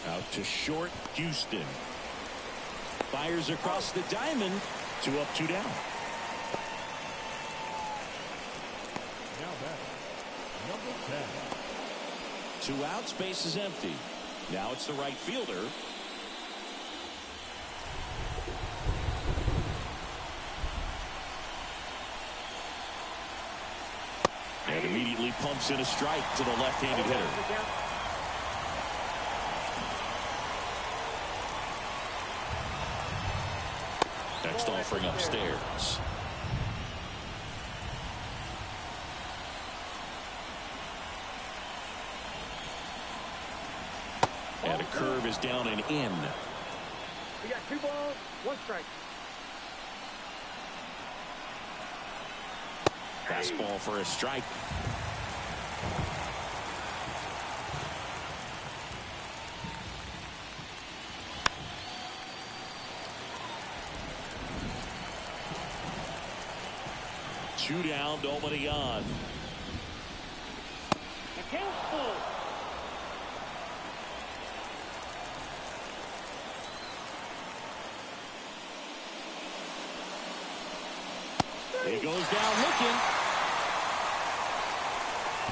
Out to short, Houston. Fires across the diamond. 2 up, 2 down. Now batting, number 10. 2 outs, base is empty. Now it's the right fielder. And immediately pumps in a strike to the left-handed hitter. Next offering upstairs. curve is down and in. We got 2 balls, 1 strike. Fastball for a strike. Two down, nobody on. The count's full. He goes down looking.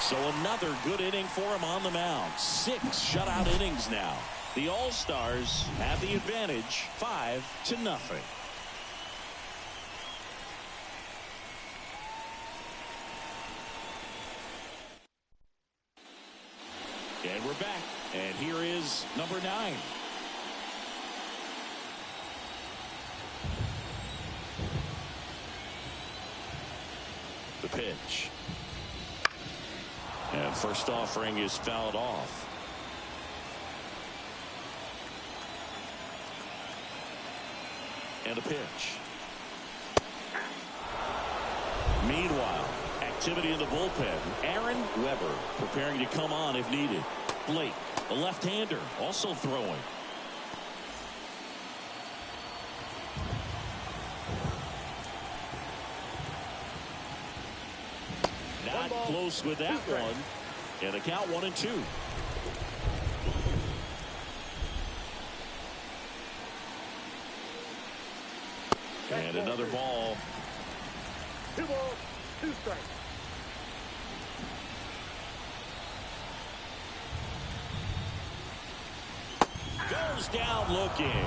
So another good inning for him on the mound. 6 shutout innings now. The All-Stars have the advantage, 5-0. And we're back. And here is number 9. The pitch. And first offering is fouled off. And a pitch. Meanwhile, activity in the bullpen. Aaron Weber preparing to come on if needed. Blake, the left-hander, also throwing. Not close with that one. And a count 1-2. And another ball. 2 balls, 2 strikes. Goes down looking.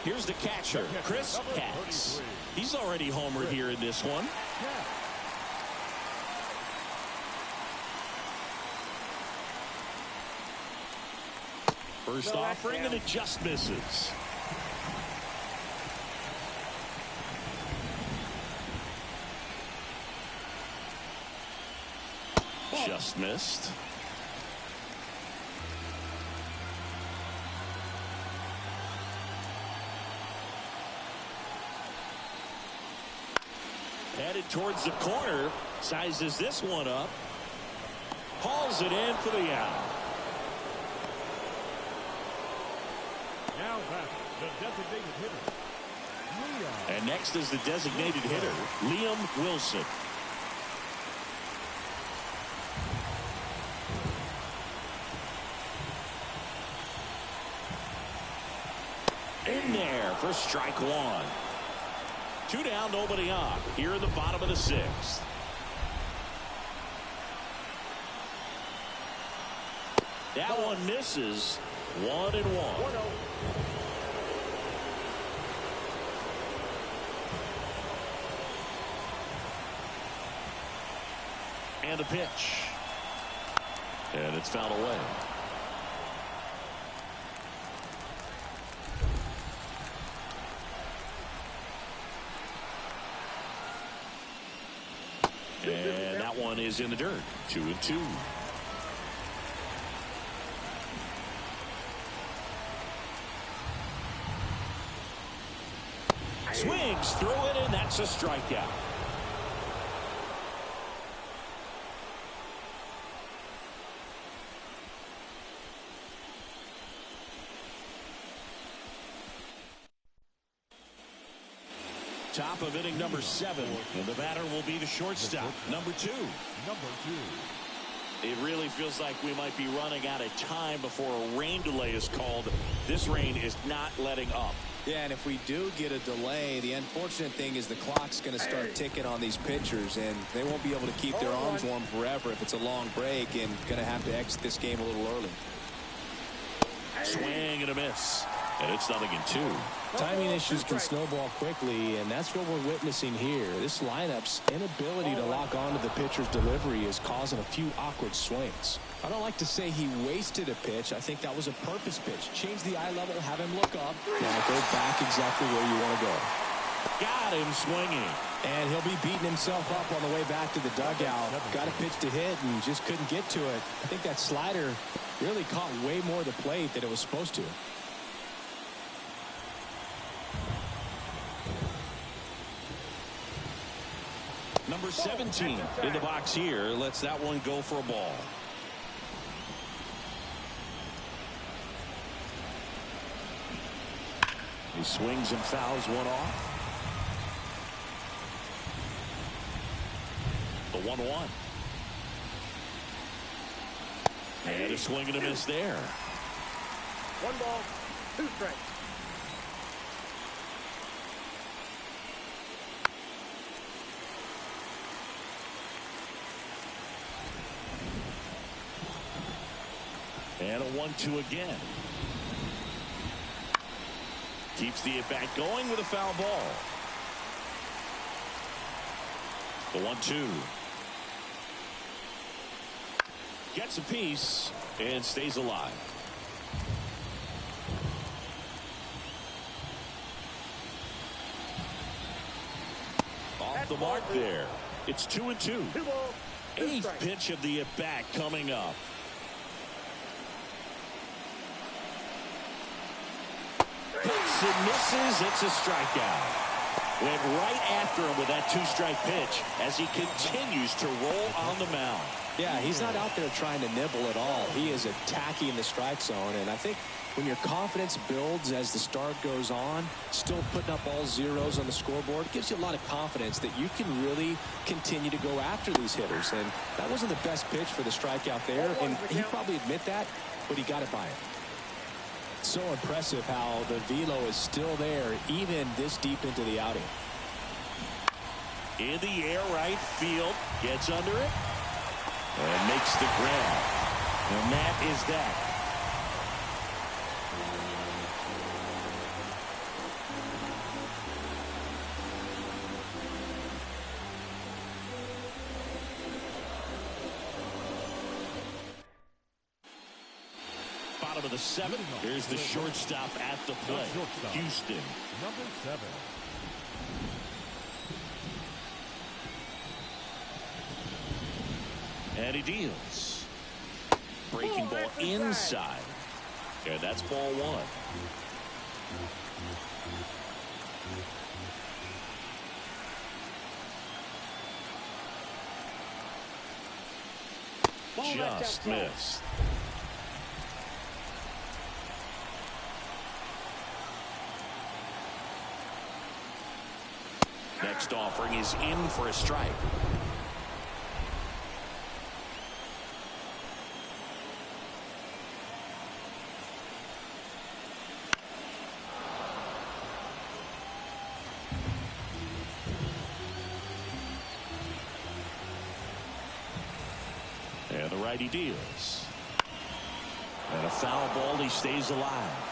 Here's the catcher, Chris Katz. He's already homered here in this one. First offering, and it just misses. Just missed. Headed towards the corner. Sizes this one up. Hauls it in for the out. Now back, the designated hitter. And next is the designated hitter, Liam Wilson. In there for strike 1. 2 down, nobody on. Here in the bottom of the 6th. That one misses. 1-1. And a pitch. And it's fouled away. And that one is in the dirt. 2-2. Swings through it, and that's a strikeout. Top of inning number 7, and the batter will be the shortstop, number 2. It really feels like we might be running out of time before a rain delay is called. This rain is not letting up. Yeah, and if we do get a delay, the unfortunate thing is the clock's going to start ticking on these pitchers, and they won't be able to keep their arms warm forever if it's a long break, and going to have to exit this game a little early. Swing and a miss, and it's 0-2. Timing issues can snowball quickly, and that's what we're witnessing here. This lineup's inability to lock onto the pitcher's delivery is causing a few awkward swings. I don't like to say he wasted a pitch. I think that was a purpose pitch. Change the eye level, have him look up. Now go back exactly where you want to go. Got him swinging. And he'll be beating himself up on the way back to the dugout. Got a pitch to hit and just couldn't get to it. I think that slider really caught way more of the plate than it was supposed to. Number 17 in the box here lets that one go for a ball. He swings and fouls one off. The 1-1. And a swing and a miss there. 1 ball, 2 strikes. And a 1-2 again. Keeps the at-bat going with a foul ball. The 1-2. Gets a piece and stays alive. Off the mark there. It's 2-2. 2 balls, 2 Eighth strikes. pitch of the at-bat coming up. Hits and misses. It's a strikeout. Went right after him with that 2-strike pitch as he continues to roll on the mound. Yeah, he's not out there trying to nibble at all. He is attacking the strike zone, and I think when your confidence builds as the start goes on, still putting up all zeros on the scoreboard, it gives you a lot of confidence that you can really continue to go after these hitters. And that wasn't the best pitch for the strikeout there, and he'd probably admit that, but he got it by it. So impressive how the velo is still there even this deep into the outing. In the air, right field, gets under it and makes the grab. And that is that. Bottom of the 7th. Here's the shortstop at the plate. Houston. Number 7. And he deals. Breaking ball inside. And that's ball 1. Just missed. Next offering is in for a strike. And the righty deals. And a foul ball. He stays alive.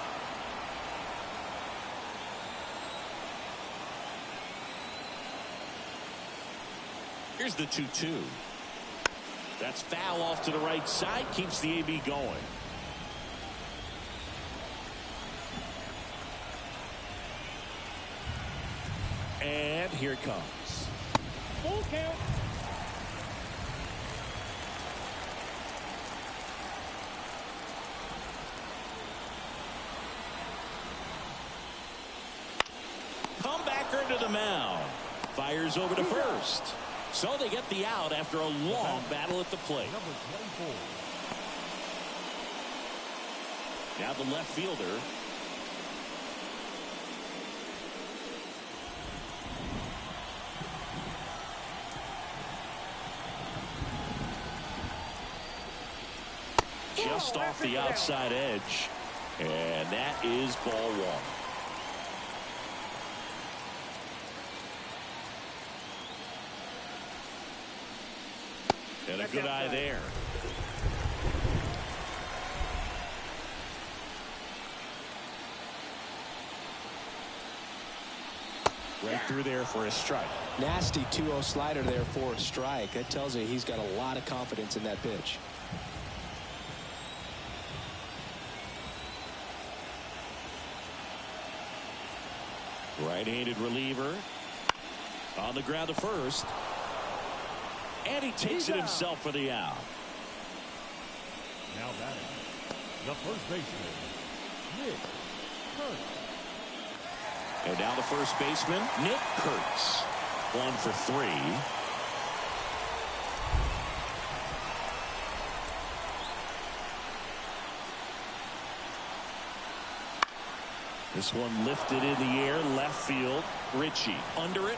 Here's the 2-2. That's foul off to the right side. Keeps the AB going. And here it comes. Full count. Comebacker to the mound. Fires over to first. So they get the out after a long battle at the plate. Number 24. Now the left fielder. Just off the outside edge. And that is ball 1. And a good eye there. Right through there for a strike. Nasty 2-0 slider there for a strike. That tells you he's got a lot of confidence in that pitch. Right-handed reliever. On the ground to first. And he takes it himself for the out. Now batting, the first baseman, Nick Kurtz. And now the first baseman, Nick Kurtz. 1 for 3. This one lifted in the air, left field. Ritchie under it.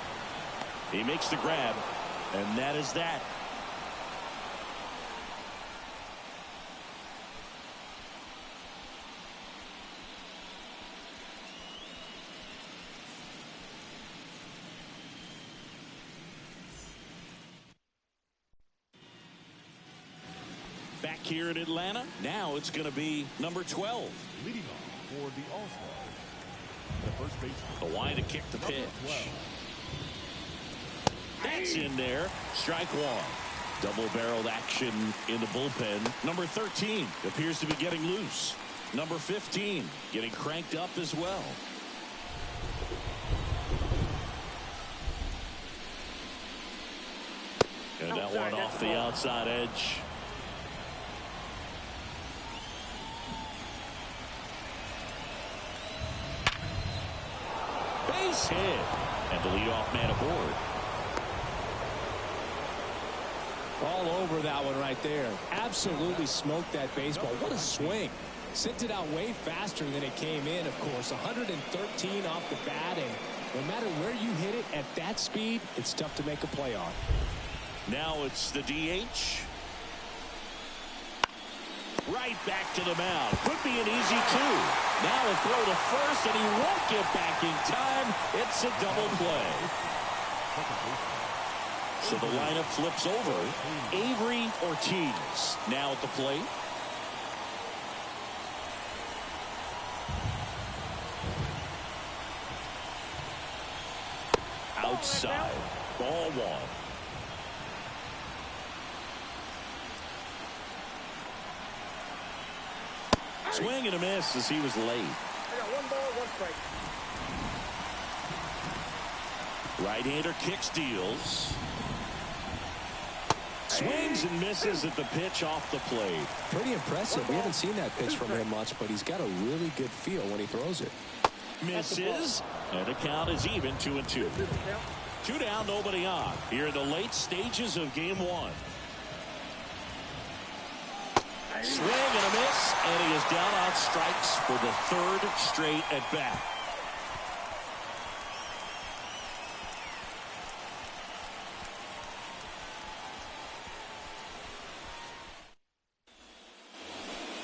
He makes the grab, and that is that. Back here in Atlanta, now it's going to be number 12. Leading off for the All-Stars, the first baseman. The line to kick the pitch. That's in there. Strike one. Double-barreled action in the bullpen. Number 13 appears to be getting loose. Number 15 getting cranked up as well. And that one off the outside edge. Base hit. And the leadoff man aboard. All over that one right there. Absolutely smoked that baseball. What a swing. Sent it out way faster than it came in, of course. 113 off the bat, and no matter where you hit it at that speed, it's tough to make a play on. Now it's the DH. Right back to the mound. Could be an easy two. Now a throw to first, and he won't get back in time. It's a double play. So the lineup flips over. Avery Ortiz now at the plate. Outside. Ball one. Swing and a miss as he was late. I got 1 ball, 1 strike. Right-hander kicks, deals. Swings and misses at the pitch off the plate. Pretty impressive. We haven't seen that pitch from him much, but he's got a really good feel when he throws it. Misses, and the count is even 2-2. 2 down, nobody on. Here in the late stages of game one. Swing and a miss, and he is down on strikes for the 3rd straight at bat.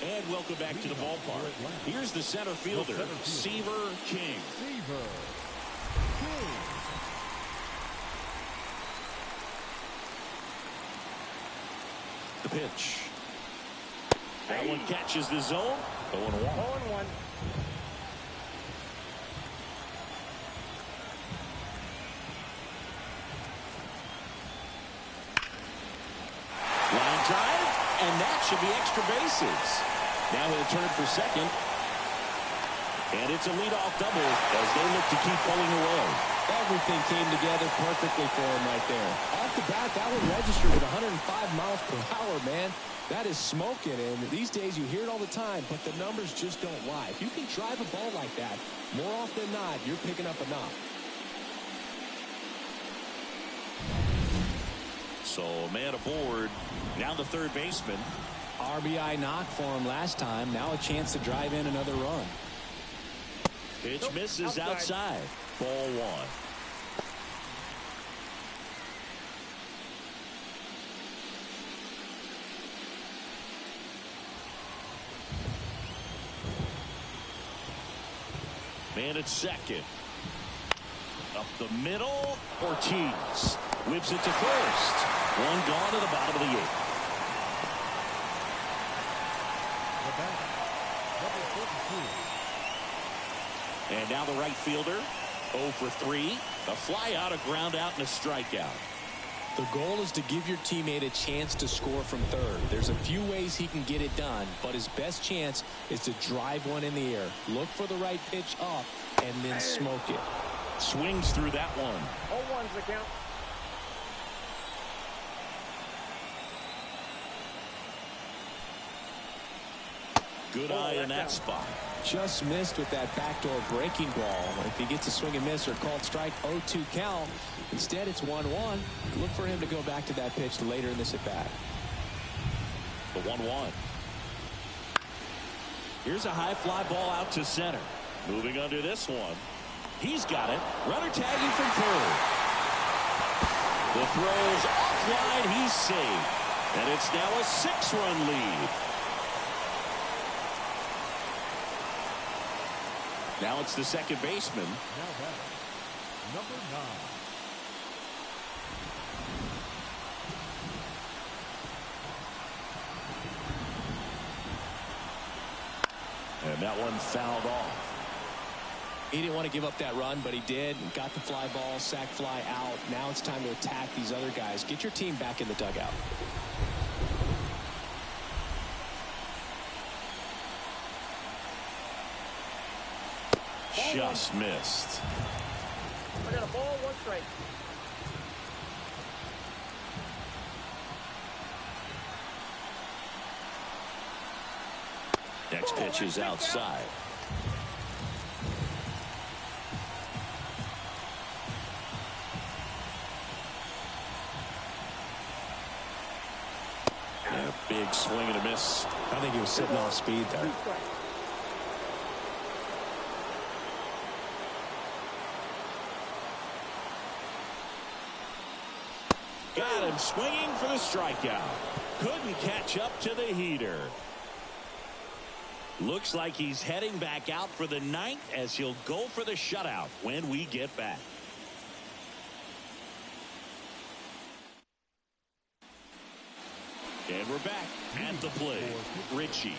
And welcome back to the ballpark. Here's the center fielder, Seaver King. The pitch. That one catches the zone. 0-1. 0-1. Line drive, and that should be extra bases. Now he'll turn for second. And it's a leadoff double as they look to keep pulling away. Everything came together perfectly for him right there. Off the bat, that one registered at 105 miles per hour, man. That is smoking, and these days you hear it all the time, but the numbers just don't lie. If you can drive a ball like that, more often than not, you're picking up a knock. So man aboard. Now the third baseman. RBI knock for him last time. Now a chance to drive in another run. Pitch misses outside. Ball one. Man at second. Up the middle. Ortiz whips it to first. One gone to the bottom of the 8th. And now the right fielder, 0 for 3. A fly out, a ground out, and a strikeout. The goal is to give your teammate a chance to score from third. There's a few ways he can get it done, but his best chance is to drive one in the air. Look for the right pitch up and then smoke it. Swings through that one. 0-1's the count. Good eye in that spot. Just missed with that backdoor breaking ball. If he gets a swing and miss or called strike, 0-2 count. Instead, it's 1-1. Look for him to go back to that pitch later in this at bat. The 1-1. Here's a high fly ball out to center. Moving under this one. He's got it. Runner tagging from third. The throw's offline. He's safe. And it's now a 6-run lead. Now it's the second baseman. Now batting, number 9. And that one fouled off. He didn't want to give up that run, but he did. Got the fly ball, sac fly out. Now it's time to attack these other guys. Get your team back in the dugout. Just missed. I got a ball, 1 strike. Next pitch is outside. And a big swing and a miss. I think he was sitting off speed there. Got him swinging for the strikeout. Couldn't catch up to the heater. Looks like he's heading back out for the 9th as he'll go for the shutout when we get back. And we're back at the plate. Ritchie.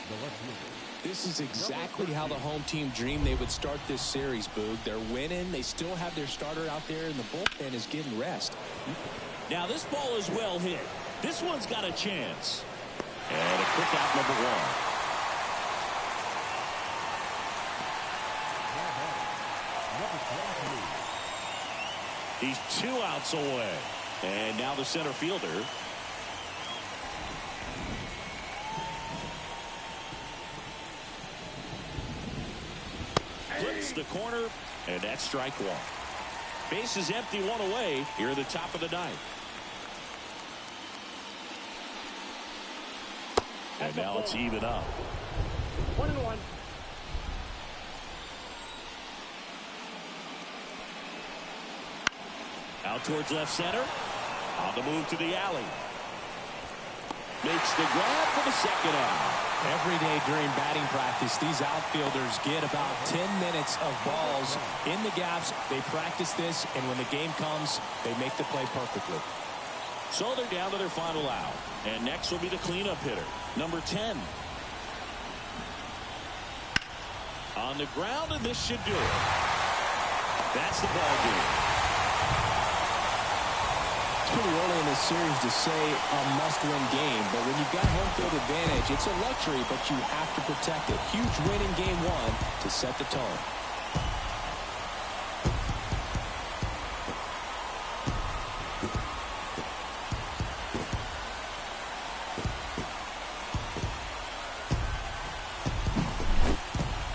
The left fielder. This is exactly how the home team dreamed they would start this series, Boog. They're winning. They still have their starter out there, and the bullpen is getting rest. Now this ball is well hit. This one's got a chance. And a quick out, number 1. Now batting, number 23. He's 2 outs away. And now the center fielder. Flips the corner, and that's strike 1. Base is empty, 1 away here at the top of the 9th. And now it's even up. 1-1. Out towards left center. On the move to the alley. Makes the grab for the second out. Every day during batting practice, these outfielders get about 10 minutes of balls in the gaps. They practice this, and when the game comes, they make the play perfectly. So they're down to their final out. And next will be the cleanup hitter, number 10. On the ground, and this should do it. That's the ball game. It's pretty early in this series to say a must-win game, but when you've got home field advantage, it's a luxury, but you have to protect it. Huge win in game 1 to set the tone.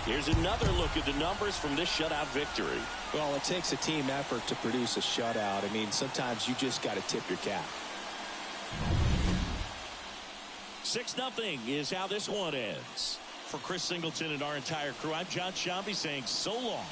Here's another look at the numbers from this shutout victory. Well, it takes a team effort to produce a shutout. I mean, sometimes you just got to tip your cap. 6-0 is how this one ends. For Chris Singleton and our entire crew, I'm John Shambi saying so long.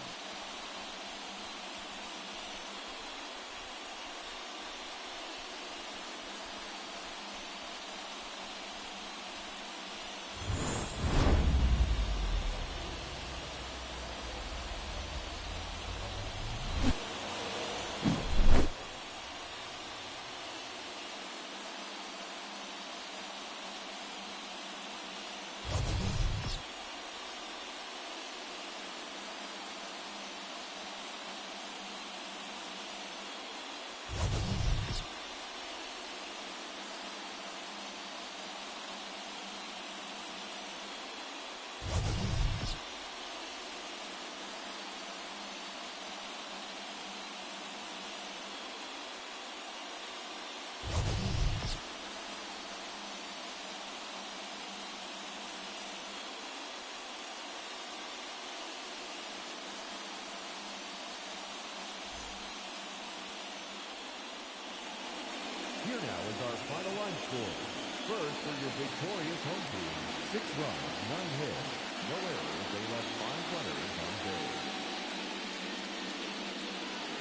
Here now is our final line score. First for your victorious home team, 6 runs, 9 hits, no errors. They left 5 runners on base.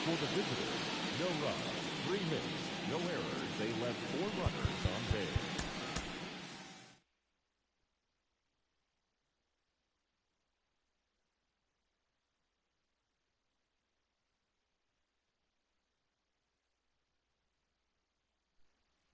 For the visitors, no runs, 3 hits, no errors. They left 4 runners on base.